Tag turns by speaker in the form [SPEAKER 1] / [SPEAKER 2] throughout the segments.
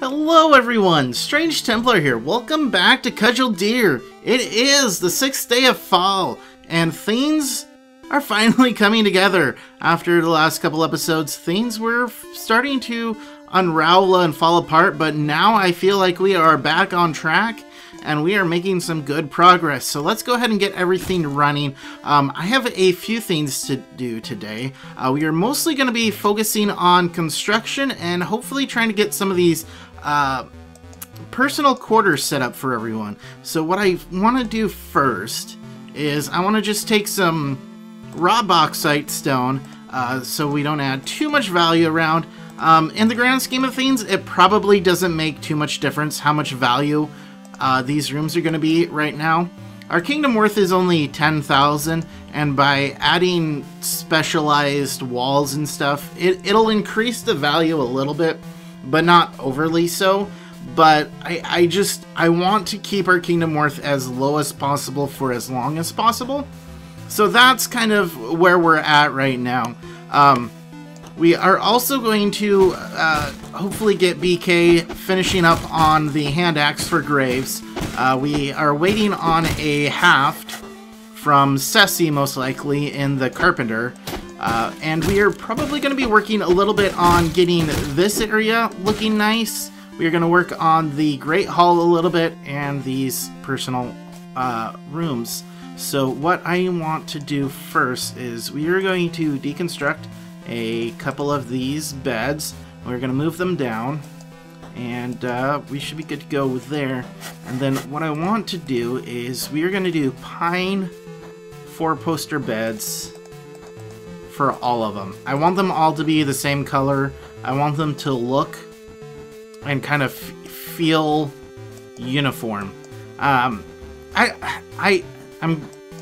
[SPEAKER 1] Hello everyone, StrangeTemplar here. Welcome back to Cudgeldeer. It is the 6th day of fall, and things are finally coming together. After the last couple episodes, things were starting to unravel and fall apart, but now I feel like we are back on track, and we are making some good progress. So let's go ahead and get everything running. I have a few things to do today. We are mostly going to be focusing on construction and hopefully trying to get some of these personal quarters set up for everyone. So what I want to do first is I want to just take some raw bauxite stone so we don't add too much value around. In the grand scheme of things, it probably doesn't make too much difference how much value these rooms are going to be right now. Our kingdom worth is only 10,000, and by adding specialized walls and stuff, it'll increase the value a little bit, but not overly so. But I want to keep our kingdom worth as low as possible for as long as possible. So that's kind of where we're at right now. We are also going to hopefully get BK finishing up on the hand axe for graves. We are waiting on a haft from Ceci, most likely, in the carpenter. And we are probably going to be working a little bit on getting this area looking nice. We are going to work on the Great Hall a little bit and these personal rooms. So what I want to do first is we are going to deconstruct a couple of these beds. We're going to move them down, and we should be good to go there. And then what I want to do is we are going to do pine 4-poster beds for all of them. I want them all to be the same color. I want them to look and kind of feel uniform. I'm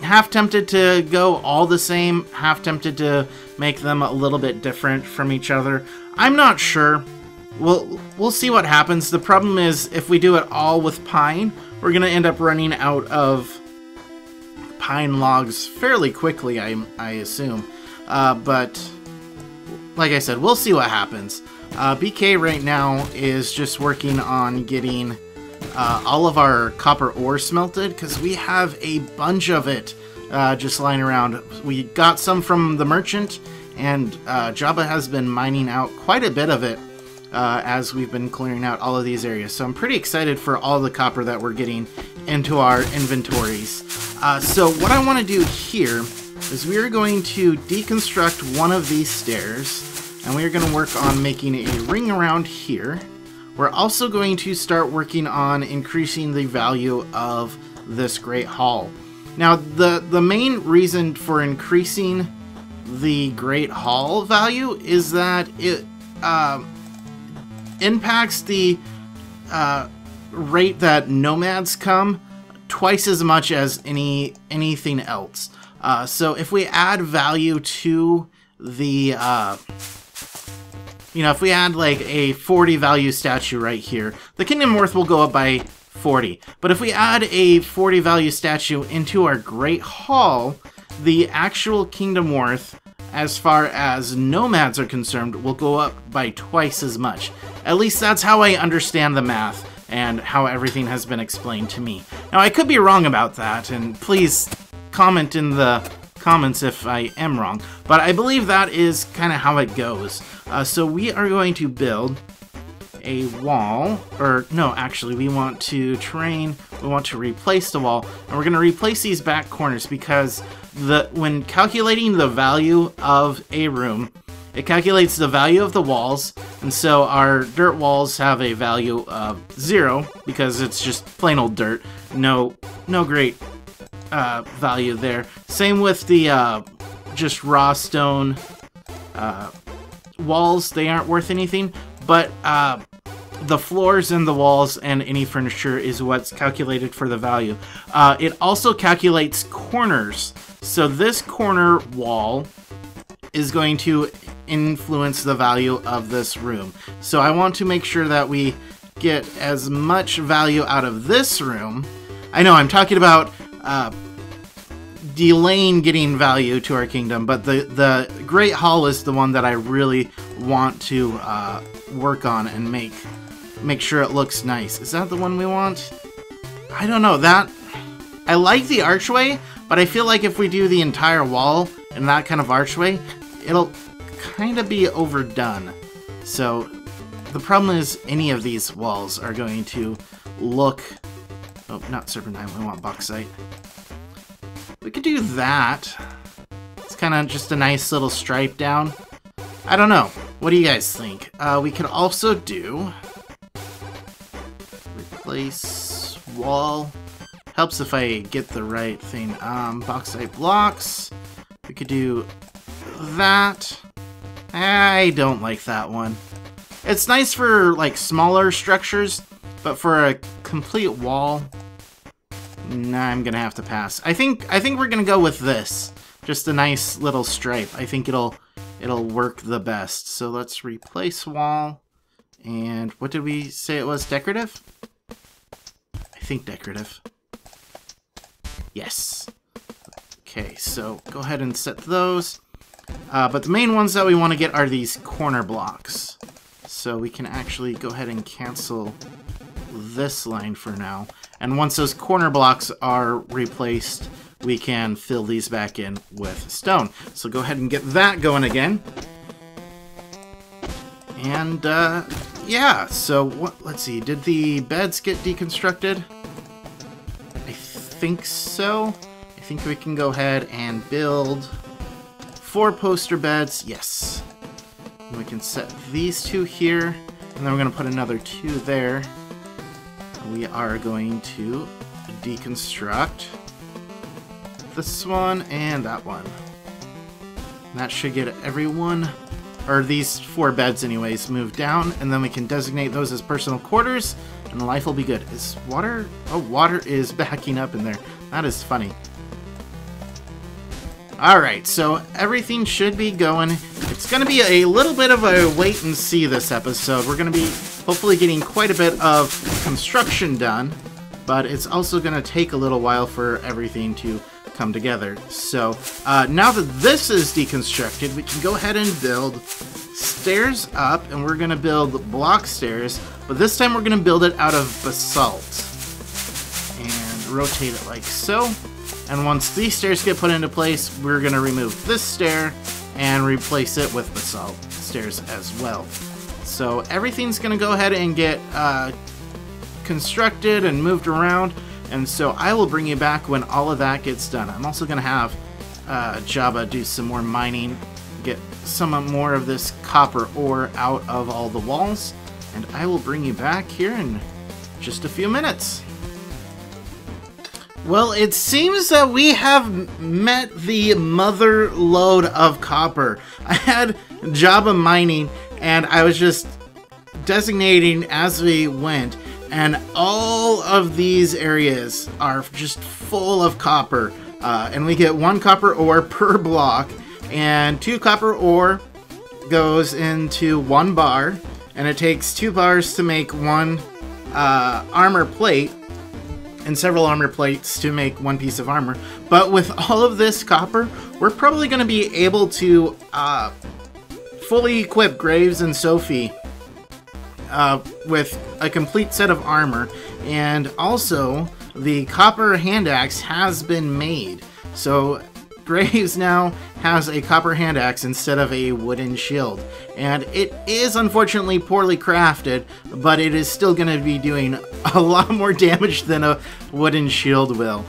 [SPEAKER 1] half tempted to go all the same, half tempted to make them a little bit different from each other. I'm not sure. We'll see what happens. The problem is, if we do it all with pine, we're going to end up running out of pine logs fairly quickly, I assume. But, like I said, we'll see what happens. BK right now is just working on getting all of our copper ore smelted, because we have a bunch of it just lying around. We got some from the merchant, and Jabba has been mining out quite a bit of it as we've been clearing out all of these areas. So I'm pretty excited for all the copper that we're getting into our inventories. So what I want to do here is we are going to deconstruct one of these stairs, and we are going to work on making a ring around here. We're also going to start working on increasing the value of this Great Hall. Now, the main reason for increasing the Great Hall value is that it impacts the rate that nomads come twice as much as anything else. So if we add value to the if we add like a 40 value statue right here, the kingdom worth will go up by 40. But if we add a 40 value statue into our Great Hall, the actual kingdom worth, as far as nomads are concerned, will go up by twice as much. At least that's how I understand the math and how everything has been explained to me. Now, I could be wrong about that, and please comment in the comments if I am wrong, but I believe that is kind of how it goes. So we are going to build a wall, or no, actually we want to replace the wall, and we're going to replace these back corners, because when calculating the value of a room, it calculates the value of the walls, and so our dirt walls have a value of 0 because it's just plain old dirt. No great value there. Same with the just raw stone walls. They aren't worth anything, but the floors and the walls and any furniture is what's calculated for the value. It also calculates corners, so this corner wall is going to influence the value of this room. So I want to make sure that we get as much value out of this room. I know I'm talking about delaying getting value to our kingdom, but the Great Hall is the one that I really want to work on and make make sure it looks nice. Is that the one we want? I don't know. That I like the archway, but I feel like if we do the entire wall in that kind of archway, it'll kind of be overdone. So the problem is any of these walls are going to look... Oh, not serpentine. We want bauxite. We could do that. It's kind of just a nice little stripe down. I don't know. What do you guys think? We could also do... Replace wall. Helps if I get the right thing. Bauxite blocks. We could do that. I don't like that one. It's nice for like smaller structures, but for a complete wall, nah, I'm gonna have to pass. I think we're gonna go with this. Just a nice little stripe. I think it'll work the best. So let's replace wall. And what did we say it was? Decorative? I think decorative. Yes. Okay, so go ahead and set those. But the main ones that we want to get are these corner blocks. So we can actually go ahead and cancel this line for now. And once those corner blocks are replaced, we can fill these back in with stone. So go ahead and get that going again. And yeah, so let's see, did the beds get deconstructed? I think so. I think we can go ahead and build 4 poster beds. Yes. And we can set these 2 here, and then we're going to put another 2 there. We are going to deconstruct this one and that one. And that should get everyone, or these 4 beds anyways, moved down, and then we can designate those as personal quarters, and life will be good. Is water? Oh, water is backing up in there. That is funny. Alright, so everything should be going. It's going to be a little bit of a wait and see this episode. We're going to be hopefully getting quite a bit of construction done, but it's also going to take a little while for everything to come together. So now that this is deconstructed, we can go ahead and build stairs up, and we're going to build block stairs, but this time we're going to build it out of basalt. And rotate it like so. And once these stairs get put into place, we're going to remove this stair and replace it with basalt stairs as well. So everything's going to go ahead and get constructed and moved around. And so I will bring you back when all of that gets done. I'm also going to have Jabba do some more mining, get some more of this copper ore out of all the walls. And I will bring you back here in just a few minutes. Well, it seems that we have met the Motherlode of copper. I had Jabba mining, and I was just designating as we went, and all of these areas are just full of copper. And we get 1 copper ore per block, and 2 copper ore goes into 1 bar, and it takes 2 bars to make 1 armor plate, and several armor plates to make 1 piece of armor. But with all of this copper, we're probably going to be able to fully equip Graves and Sophie with a complete set of armor. And also, the copper hand axe has been made. So Graves now has a copper hand axe instead of a wooden shield. And it is unfortunately poorly crafted, but it is still going to be doing a lot more damage than a wooden shield will.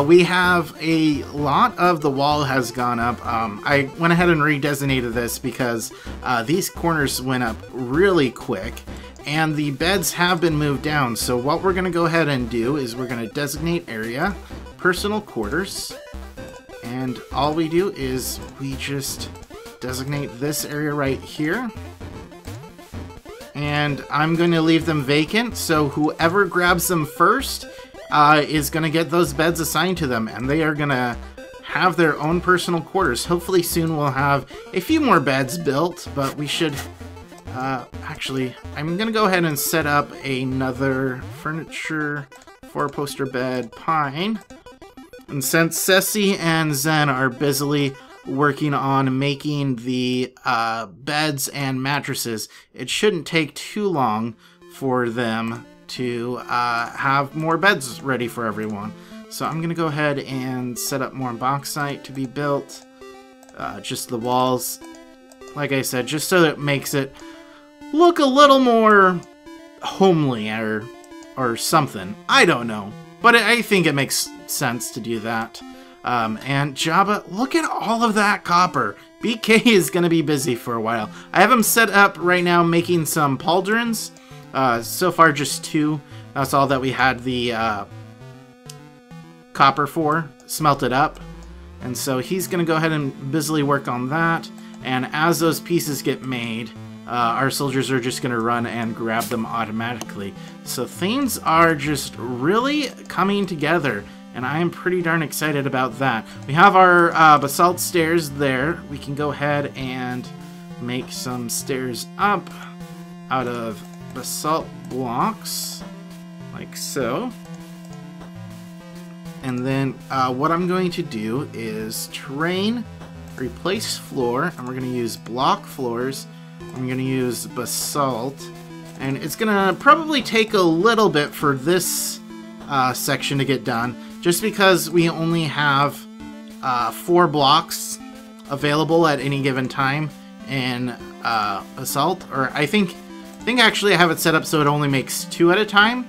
[SPEAKER 1] We have a lot of the wall has gone up. I went ahead and redesignated this because these corners went up really quick, and the beds have been moved down. So what we're going to go ahead and do is we're going to designate area, personal quarters, and all we do is we just designate this area right here. And I'm going to leave them vacant, so whoever grabs them first is going to get those beds assigned to them, and they are going to have their own personal quarters. Hopefully soon we'll have a few more beds built, but we should... actually, I'm going to go ahead and set up another furniture 4-poster bed pine. And since Ceci and Zen are busily working on making the beds and mattresses, it shouldn't take too long for them to have more beds ready for everyone. So I'm going to go ahead and set up more bauxite to be built. Just the walls, like I said, just so that it makes it look a little more homely or something. I don't know. But I think it makes sense to do that. And Jabba, look at all of that copper. BK is going to be busy for a while. I have him set up right now making some pauldrons. So far just 2. That's all that we had the copper for, smelted up. And so he's going to go ahead and busily work on that. And as those pieces get made, our soldiers are just going to run and grab them automatically. So things are just really coming together. And I am pretty darn excited about that. We have our basalt stairs there. We can go ahead and make some stairs up out of basalt blocks, like so. And then what I'm going to do is terrain, replace floor, and we're going to use block floors. I'm going to use basalt. And it's going to probably take a little bit for this section to get done, just because we only have 4 blocks available at any given time in basalt. Or I think actually I have it set up so it only makes 2 at a time.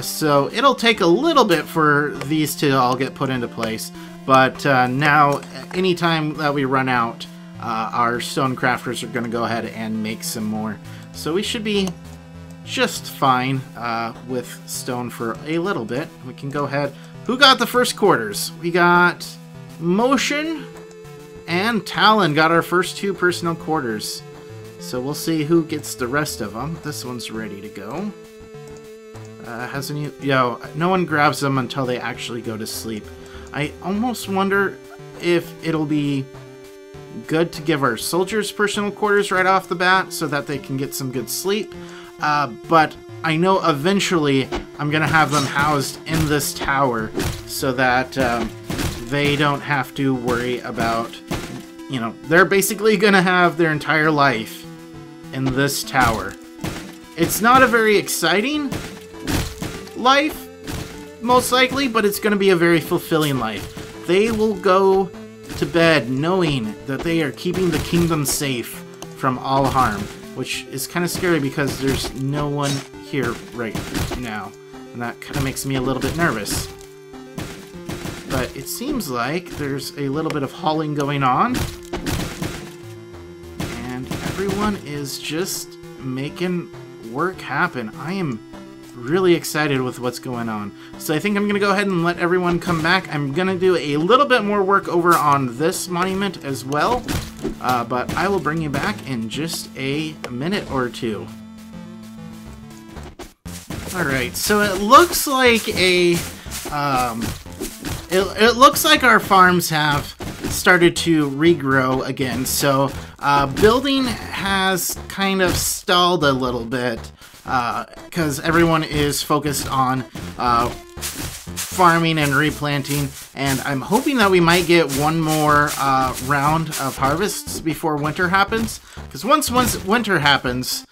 [SPEAKER 1] So it'll take a little bit for these to all get put into place. But now, anytime that we run out, our stone crafters are going to go ahead and make some more. So we should be just fine with stone for a little bit. We can go ahead. Who got the first quarters? We got Motion and Talon got our first 2 personal quarters. So we'll see who gets the rest of them. This one's ready to go. No one grabs them until they actually go to sleep. I almost wonder if it'll be good to give our soldiers personal quarters right off the bat so that they can get some good sleep. But I know eventually I'm going to have them housed in this tower so that they don't have to worry about, they're basically going to have their entire life in this tower. It's not a very exciting life, most likely, but it's going to be a very fulfilling life. They will go to bed knowing that they are keeping the kingdom safe from all harm, which is kind of scary because there's no one here right now, and that kind of makes me a little bit nervous. But it seems like there's a little bit of hauling going on, and everyone is just making work happen. I am really excited with what's going on. So I think I'm going to go ahead and let everyone come back. I'm going to do a little bit more work over on this monument as well, but I will bring you back in just a minute or 2. Alright, so it looks like it looks like our farms have started to regrow again. So building has kind of stalled a little bit because everyone is focused on farming and replanting, and I'm hoping that we might get one more round of harvests before winter happens, because once winter happens,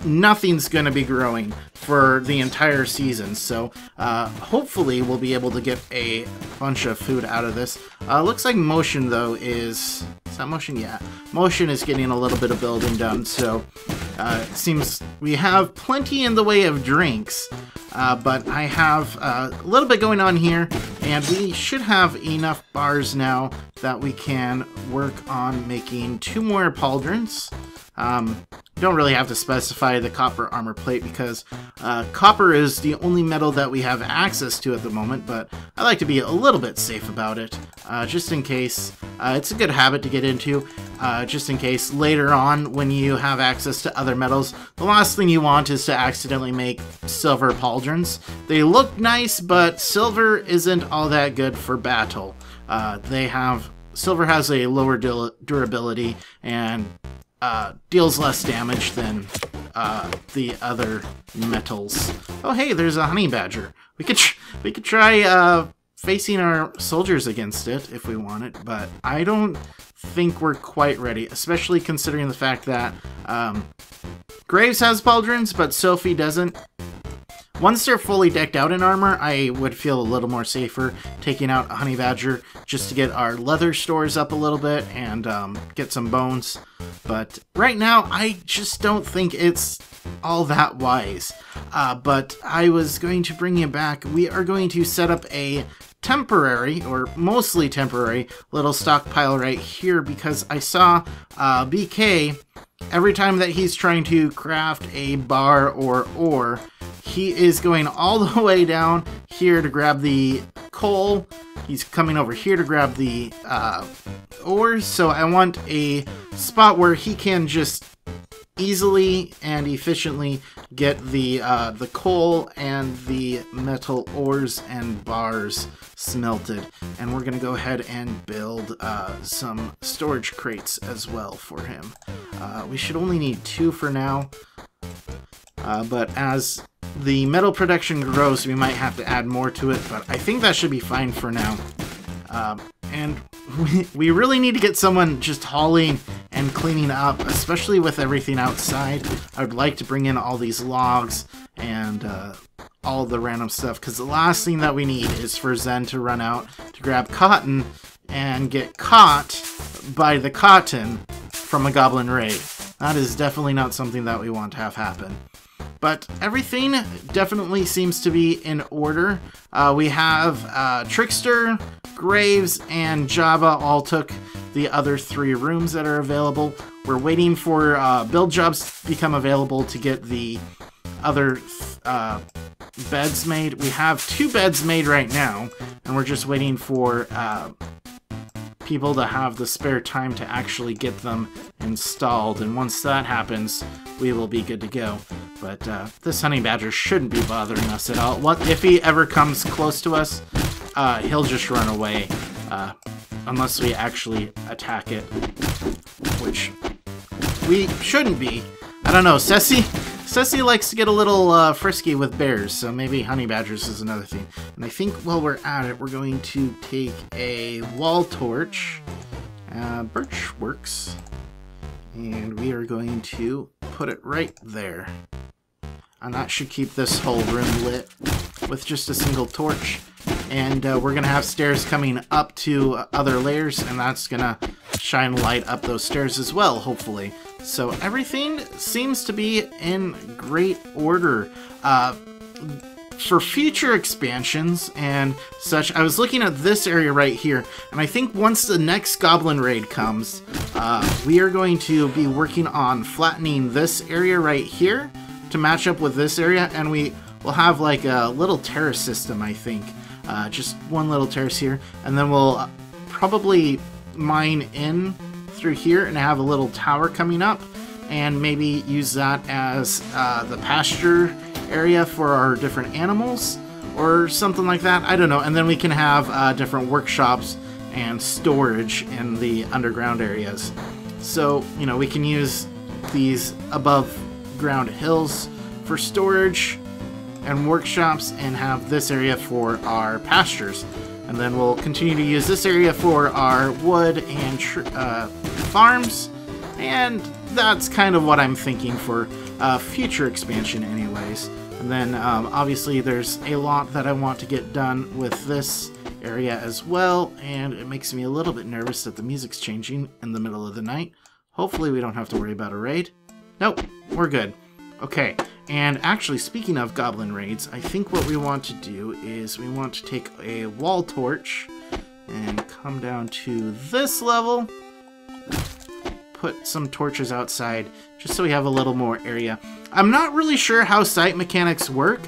[SPEAKER 1] nothing's going to be growing for the entire season. So hopefully we'll be able to get a bunch of food out of this. Looks like Motion, though, is that Motion? Yeah, Motion is getting a little bit of building done, so it seems we have plenty in the way of drinks, but I have a little bit going on here, and we should have enough bars now that we can work on making 2 more pauldrons. Don't really have to specify the copper armor plate because copper is the only metal that we have access to at the moment, but I like to be a little bit safe about it, just in case. It's a good habit to get into, just in case later on when you have access to other metals, the last thing you want is to accidentally make silver pauldrons. They look nice, but silver isn't all that good for battle. Silver has a lower durability and deals less damage than the other metals. Oh, hey, there's a honey badger. We could try facing our soldiers against it if we want it, but I don't think we're quite ready, especially considering the fact that Graves has pauldrons, but Sophie doesn't. Once they're fully decked out in armor, I would feel a little more safer taking out a honey badger just to get our leather stores up a little bit and get some bones. But right now, I just don't think it's all that wise. But I was going to bring you back. We are going to set up a temporary, or mostly temporary, little stockpile right here because I saw BK, every time that he's trying to craft a bar or ore, he is going all the way down here to grab the coal. He's coming over here to grab the ores. So I want a spot where he can just easily and efficiently get the coal and the metal ores and bars smelted. And we're going to go ahead and build some storage crates as well for him. We should only need 2 for now. But as the metal production grows, we might have to add more to it, but I think that should be fine for now. And we really need to get someone just hauling and cleaning up, especially with everything outside. I would like to bring in all these logs and all the random stuff, because the last thing that we need is for Zen to run out to grab cotton and get caught by the cotton from a goblin raid. That is definitely not something that we want to have happen. But everything definitely seems to be in order. We have Trickster, Graves, and Jabba all took the other 3 rooms that are available. We're waiting for build jobs to become available to get the other beds made. We have 2 beds made right now, and we're just waiting for people to have the spare time to actually get them installed. And once that happens, we will be good to go. But this honey badger shouldn't be bothering us at all. What if he ever comes close to us? He'll just run away, unless we actually attack it, which we shouldn't be. I don't know, Ceci likes to get a little frisky with bears, so maybe honey badgers is another thing. And I think while we're at it, we're going to take a wall torch, birch works, and we are going to put it right there. And that should keep this whole room lit with just a single torch. And we're going to have stairs coming up to other layers, and that's going to shine light up those stairs as well, hopefully. So everything seems to be in great order. For future expansions and such, I was looking at this area right here, and I think once the next goblin raid comes, we are going to be working on flattening this area right here to match up with this area, and we will have like a little terrace system, I think. Just one little terrace here, and then we'll probably mine in through here and have a little tower coming up, and maybe use that as the pasture area for our different animals or something like that. I don't know. And then we can have different workshops and storage in the underground areas. So, you know, we can use these above ground hills for storage and workshops, and have this area for our pastures. And then we'll continue to use this area for our wood and farms, and that's kind of what I'm thinking for future expansion anyways. And then obviously there's a lot that I want to get done with this area as well, and it makes me a little bit nervous that the music's changing in the middle of the night. Hopefully we don't have to worry about a raid. Nope, we're good. Okay, and actually, speaking of goblin raids, I think what we want to do is we want to take a wall torch and come down to this level, put some torches outside, just so we have a little more area. I'm not really sure how site mechanics work,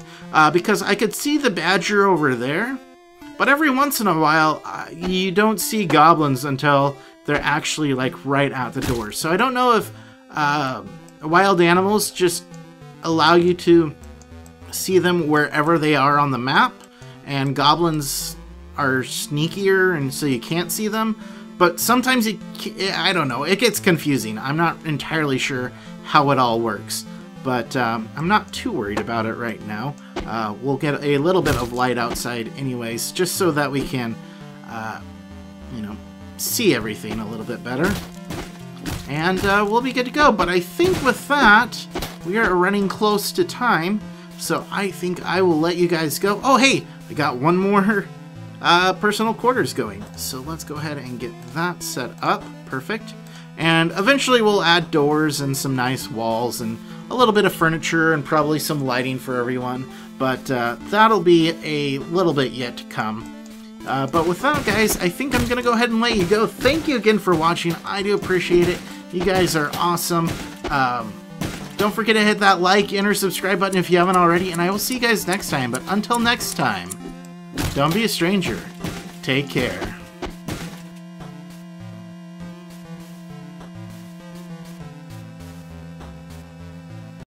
[SPEAKER 1] because I could see the badger over there, but every once in a while, you don't see goblins until they're actually, like, right at the door. So I don't know if wild animals just allow you to see them wherever they are on the map, and goblins are sneakier and so you can't see them. But sometimes I don't know, it gets confusing. I'm not entirely sure how it all works, but I'm not too worried about it right now. we'll get a little bit of light outside anyways, just so that we can, you know, see everything a little bit better. And we'll be good to go. But I think with that, we are running close to time. So I think I will let you guys go. Oh, hey, I got one more personal quarters going. So let's go ahead and get that set up. Perfect. And eventually we'll add doors and some nice walls and a little bit of furniture and probably some lighting for everyone. But that'll be a little bit yet to come. But with that, guys, I think I'm going to go ahead and let you go. Thank you again for watching. I do appreciate it. You guys are awesome. Don't forget to hit that like and or subscribe button if you haven't already. And I will see you guys next time. But until next time, don't be a stranger. Take care.